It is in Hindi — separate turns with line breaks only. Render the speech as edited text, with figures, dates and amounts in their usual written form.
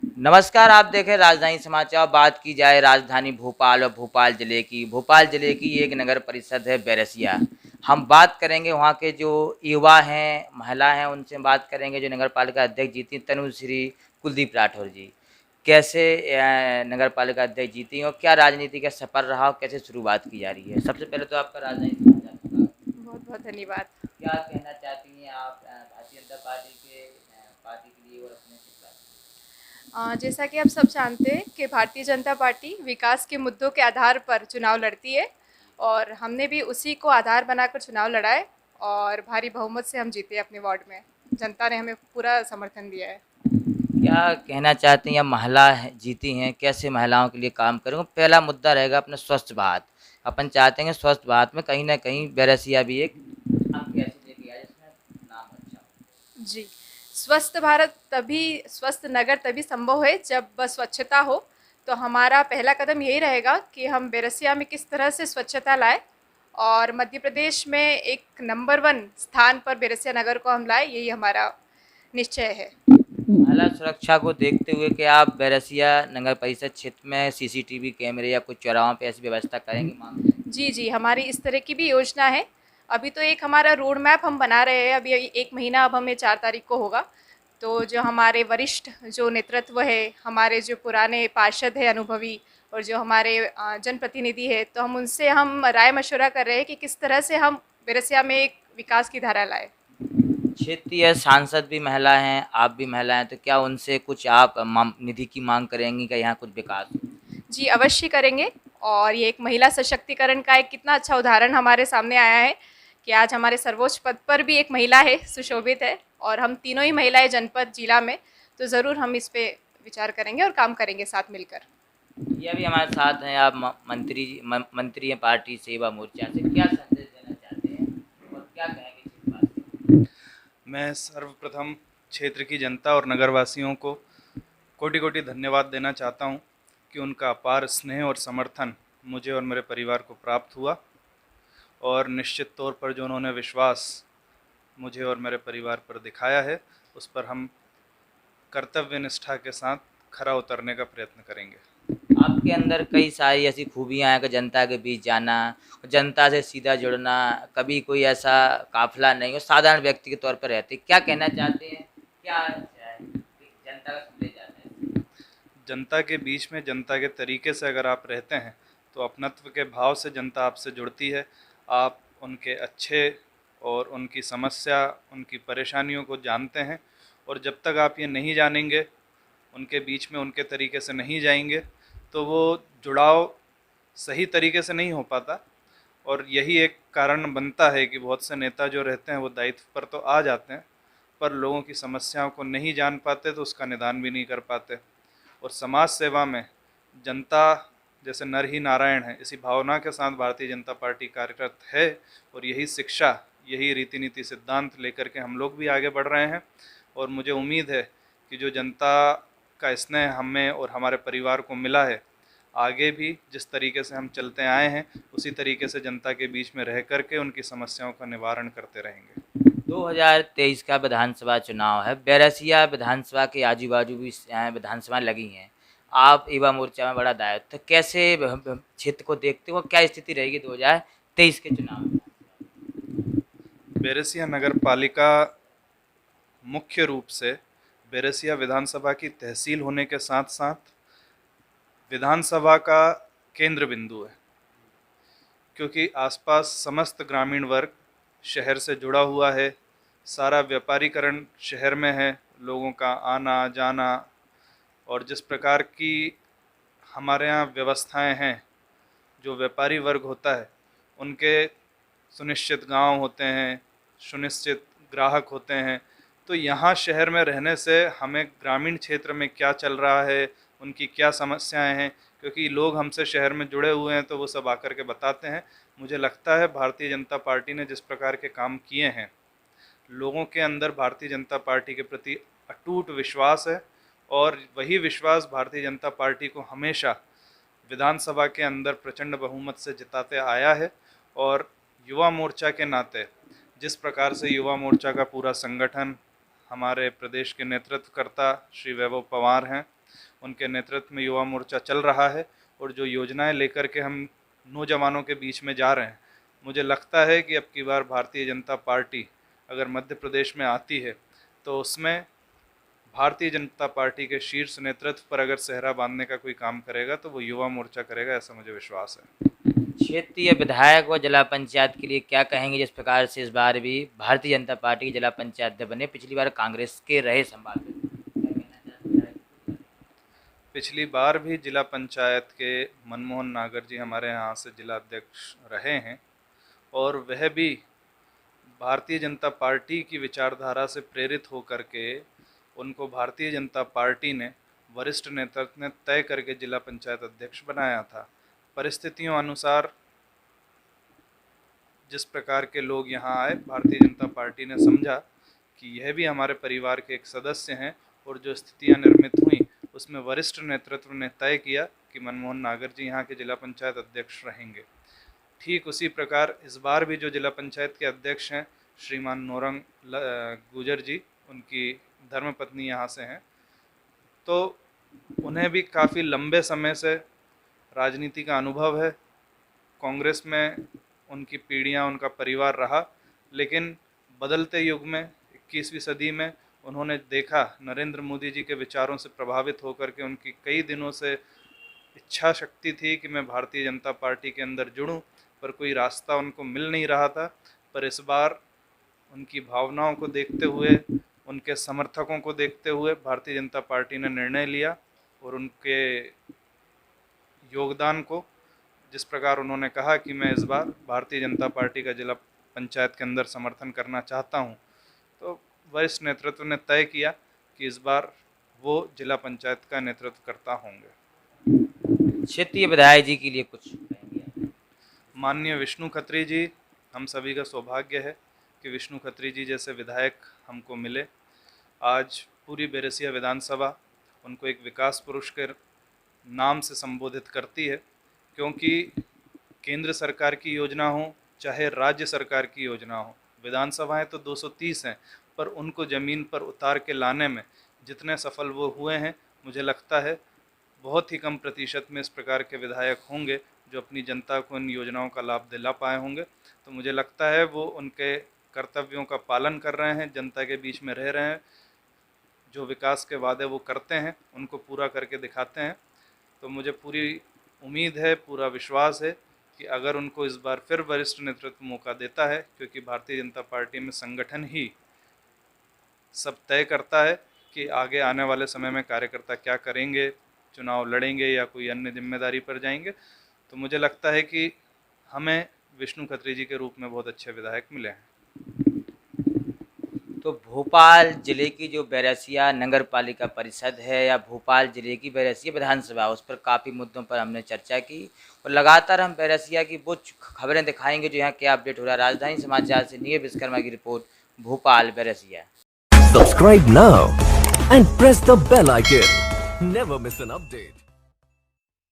नमस्कार, आप देखें राजधानी समाचार। बात की जाए राजधानी भोपाल और भोपाल जिले की। भोपाल जिले की एक नगर परिषद है बैरसिया। हम बात करेंगे वहाँ के जो युवा हैं, महिला हैं, उनसे बात करेंगे जो नगर पालिका अध्यक्ष जीती तनुश्री कुलदीप राठौर जी। कैसे नगर पालिका अध्यक्ष जीती और क्या राजनीति का सफर रहा और कैसे शुरुआत की जा रही है। सबसे पहले तो आपका राजधानी समाचार का
बहुत बहुत धन्यवाद।
क्या कहना चाहती हैं आप भारतीय जनता पार्टी पार्टी के लिए और अपने क्षेत्र में?
जैसा कि आप सब जानते हैं कि भारतीय जनता पार्टी विकास के मुद्दों के आधार पर चुनाव लड़ती है और हमने भी उसी को आधार बनाकर चुनाव लड़ा है और भारी बहुमत से हम जीते अपने वार्ड में। जनता ने हमें पूरा समर्थन दिया है।
क्या कहना चाहते हैं या महिला जीती हैं, कैसे महिलाओं के लिए काम करेंगे? पहला मुद्दा रहेगा अपना स्वच्छ भारत। अपन चाहते हैं स्वच्छ भारत में कहीं ना कहीं बैरसिया भी एक हम कैसे लेके आए जिसमें नाम अच्छा हो।
जी, स्वस्थ भारत तभी, स्वस्थ नगर तभी संभव है जब स्वच्छता हो। तो हमारा पहला कदम यही रहेगा कि हम बैरसिया में किस तरह से स्वच्छता लाए और मध्य प्रदेश में एक नंबर 1 स्थान पर बैरसिया नगर को हम लाए, यही हमारा निश्चय है।
महिला सुरक्षा को देखते हुए कि आप बैरसिया नगर परिषद क्षेत्र में सीसीटीवी कैमरे या कुछ चौराहों पे ऐसी व्यवस्था करेंगे, मांग करेंगे?
जी, जी, हमारी इस तरह की भी योजना है। अभी तो एक हमारा रोड मैप हम बना रहे हैं, अभी 1 महीना अब हमें 4 तारीख को होगा। तो जो हमारे वरिष्ठ जो नेतृत्व है, हमारे जो पुराने पार्षद हैं अनुभवी और जो हमारे जनप्रतिनिधि हैं, तो हम राय-मशवरा कर रहे हैं कि किस तरह से हम बैरसिया में एक विकास की धारा लाएँ।
क्षेत्रीय सांसद भी महिला हैं, आप भी महिला हैं, तो क्या उनसे कुछ आप निधि की मांग करेंगी कि यहाँ कुछ विकास हो?
जी, अवश्य करेंगे और ये एक महिला सशक्तिकरण का एक कितना अच्छा उदाहरण हमारे सामने आया है कि आज हमारे सर्वोच्च पद पर भी एक महिला है, सुशोभित है और हम तीनों ही महिलाएं जनपद जिला में, तो ज़रूर हम इस पे विचार करेंगे और काम करेंगे साथ मिलकर।
ये भी हमारे साथ हैं, आप मंत्री हैं पार्टी सेवा मोर्चा से। क्या संदेश देना चाहते हैं और क्या कहेंगे क्षेत्रवासियों को?
मैं सर्वप्रथम क्षेत्र की जनता और नगरवासियों को कोटि कोटि धन्यवाद देना चाहता हूं कि उनका अपार स्नेह और समर्थन मुझे और मेरे परिवार को प्राप्त हुआ और निश्चित तौर पर जो उन्होंने विश्वास मुझे और मेरे परिवार पर दिखाया है उस पर हम कर्तव्य निष्ठा के साथ खरा उतरने का प्रयत्न करेंगे।
आपके अंदर कई सारी ऐसी खूबियाँ हैं कि जनता के बीच जाना, जनता से सीधा जुड़ना, कभी कोई ऐसा काफिला नहीं हो, साधारण व्यक्ति के तौर पर रहते। क्या कहना चाहते हैं? क्या है जनता का संदेश जाता है?
जनता के बीच में जनता के तरीके से अगर आप रहते हैं तो अपनत्व के भाव से जनता आपसे जुड़ती है। आप उनके अच्छे और उनकी समस्या, उनकी परेशानियों को जानते हैं और जब तक आप ये नहीं जानेंगे, उनके बीच में उनके तरीके से नहीं जाएंगे, तो वो जुड़ाव सही तरीके से नहीं हो पाता। और यही एक कारण बनता है कि बहुत से नेता जो रहते हैं वो दायित्व पर तो आ जाते हैं पर लोगों की समस्याओं को नहीं जान पाते, तो उसका निदान भी नहीं कर पाते। और समाज सेवा में जनता जैसे नर ही नारायण है, इसी भावना के साथ भारतीय जनता पार्टी कार्यरत है और यही शिक्षा, यही रीति नीति सिद्धांत लेकर के हम लोग भी आगे बढ़ रहे हैं। और मुझे उम्मीद है कि जो जनता का स्नेह हमें और हमारे परिवार को मिला है, आगे भी जिस तरीके से हम चलते आए हैं उसी तरीके से जनता के बीच में रह करके उनकी समस्याओं का निवारण करते रहेंगे।
2023 का विधानसभा चुनाव है। बैरसिया विधानसभा के आजू बाजू भी विधानसभा लगी हैं। आप युवा मोर्चा में बड़ा दायित्व, तो कैसे क्षेत्र को देखते हो, क्या स्थिति रहेगी 2023 के चुनाव में?
बैरसिया नगर पालिका मुख्य रूप से बैरसिया विधानसभा की तहसील होने के साथ साथ विधानसभा का केंद्र बिंदु है, क्योंकि आसपास समस्त ग्रामीण वर्ग शहर से जुड़ा हुआ है। सारा व्यापारीकरण शहर में है, लोगों का आना जाना और जिस प्रकार की हमारे यहाँ व्यवस्थाएं हैं, जो व्यापारी वर्ग होता है उनके सुनिश्चित गांव होते हैं, सुनिश्चित ग्राहक होते हैं। तो यहाँ शहर में रहने से हमें ग्रामीण क्षेत्र में क्या चल रहा है, उनकी क्या समस्याएं हैं, क्योंकि लोग हमसे शहर में जुड़े हुए हैं तो वो सब आकर के बताते हैं। मुझे लगता है भारतीय जनता पार्टी ने जिस प्रकार के काम किए हैं, लोगों के अंदर भारतीय जनता पार्टी के प्रति अटूट विश्वास है और वही विश्वास भारतीय जनता पार्टी को हमेशा विधानसभा के अंदर प्रचंड बहुमत से जिताते आया है। और युवा मोर्चा के नाते जिस प्रकार से युवा मोर्चा का पूरा संगठन, हमारे प्रदेश के नेतृत्वकर्ता श्री वैभव पवार हैं, उनके नेतृत्व में युवा मोर्चा चल रहा है और जो योजनाएं लेकर के हम नौजवानों के बीच में जा रहे हैं, मुझे लगता है कि अब की बार भारतीय जनता पार्टी अगर मध्य प्रदेश में आती है तो उसमें भारतीय जनता पार्टी के शीर्ष नेतृत्व पर अगर सेहरा बांधने का कोई काम करेगा तो वो युवा मोर्चा करेगा, ऐसा मुझे विश्वास है।
क्षेत्रीय विधायक व जिला पंचायत के लिए क्या कहेंगे, जिस प्रकार से इस बार भी भारतीय जनता पार्टी के जिला पंचायत अध्यक्ष बने, पिछली बार कांग्रेस के रहे संभाल?
पिछली बार भी जिला पंचायत के मनमोहन नागर जी हमारे यहाँ से जिला अध्यक्ष रहे हैं और वह भी भारतीय जनता पार्टी की विचारधारा से प्रेरित होकर के उनको भारतीय जनता पार्टी ने वरिष्ठ नेतृत्व ने तय करके जिला पंचायत अध्यक्ष बनाया था। परिस्थितियों अनुसार जिस प्रकार के लोग यहाँ आए, भारतीय जनता पार्टी ने समझा कि यह भी हमारे परिवार के एक सदस्य हैं और जो स्थितियाँ निर्मित हुई उसमें वरिष्ठ नेतृत्व ने तय किया कि मनमोहन नागर जी यहाँ के जिला पंचायत अध्यक्ष रहेंगे। ठीक उसी प्रकार इस बार भी जो जिला पंचायत के अध्यक्ष हैं श्रीमान नोरंग गुजर जी, उनकी धर्मपत्नी यहाँ से हैं, तो उन्हें भी काफ़ी लंबे समय से राजनीति का अनुभव है। कांग्रेस में उनकी पीढ़ियाँ, उनका परिवार रहा, लेकिन बदलते युग में 21वीं सदी में उन्होंने देखा नरेंद्र मोदी जी के विचारों से प्रभावित होकर के उनकी कई दिनों से इच्छा शक्ति थी कि मैं भारतीय जनता पार्टी के अंदर जुड़ूं, पर कोई रास्ता उनको मिल नहीं रहा था। पर इस बार उनकी भावनाओं को देखते हुए, उनके समर्थकों को देखते हुए भारतीय जनता पार्टी ने निर्णय लिया और उनके योगदान को, जिस प्रकार उन्होंने कहा कि मैं इस बार भारतीय जनता पार्टी का जिला पंचायत के अंदर समर्थन करना चाहता हूं, तो वरिष्ठ नेतृत्व ने तय किया कि इस बार वो जिला पंचायत का नेतृत्व करता होंगे।
क्षेत्रीय विधायक जी के लिए कुछ कहेंगे?
माननीय विष्णु खत्री जी, हम सभी का सौभाग्य है कि विष्णु खत्री जी जैसे विधायक हमको मिले। आज पूरी बैरसिया विधानसभा उनको एक विकास पुरुष के नाम से संबोधित करती है, क्योंकि केंद्र सरकार की योजना हो चाहे राज्य सरकार की योजना हो, विधानसभाएं तो 230 हैं, पर उनको ज़मीन पर उतार के लाने में जितने सफल वो हुए हैं, मुझे लगता है बहुत ही कम प्रतिशत में इस प्रकार के विधायक होंगे जो अपनी जनता को इन योजनाओं का लाभ दिला पाए होंगे। तो मुझे लगता है वो उनके कर्तव्यों का पालन कर रहे हैं, जनता के बीच में रह रहे हैं, जो विकास के वादे वो करते हैं उनको पूरा करके दिखाते हैं। तो मुझे पूरी उम्मीद है, पूरा विश्वास है कि अगर उनको इस बार फिर वरिष्ठ नेतृत्व मौका देता है, क्योंकि भारतीय जनता पार्टी में संगठन ही सब तय करता है कि आगे आने वाले समय में कार्यकर्ता क्या करेंगे, चुनाव लड़ेंगे या कोई अन्य जिम्मेदारी पर जाएंगे, तो मुझे लगता है कि हमें विष्णु खत्री जी के रूप में बहुत अच्छे विधायक मिले हैं।
तो भोपाल जिले की जो बैरसिया नगर पालिका परिषद है या भोपाल जिले की बैरसिया विधानसभा, उस पर काफ़ी मुद्दों पर हमने चर्चा की और लगातार हम बैरसिया की वो खबरें दिखाएंगे जो यहाँ क्या अपडेट हो रहा है। राजधानी समाचार से नीरज विश्वकर्मा की report, Bhopal Berasia.
Subscribe now and press the bell icon. Never miss an update.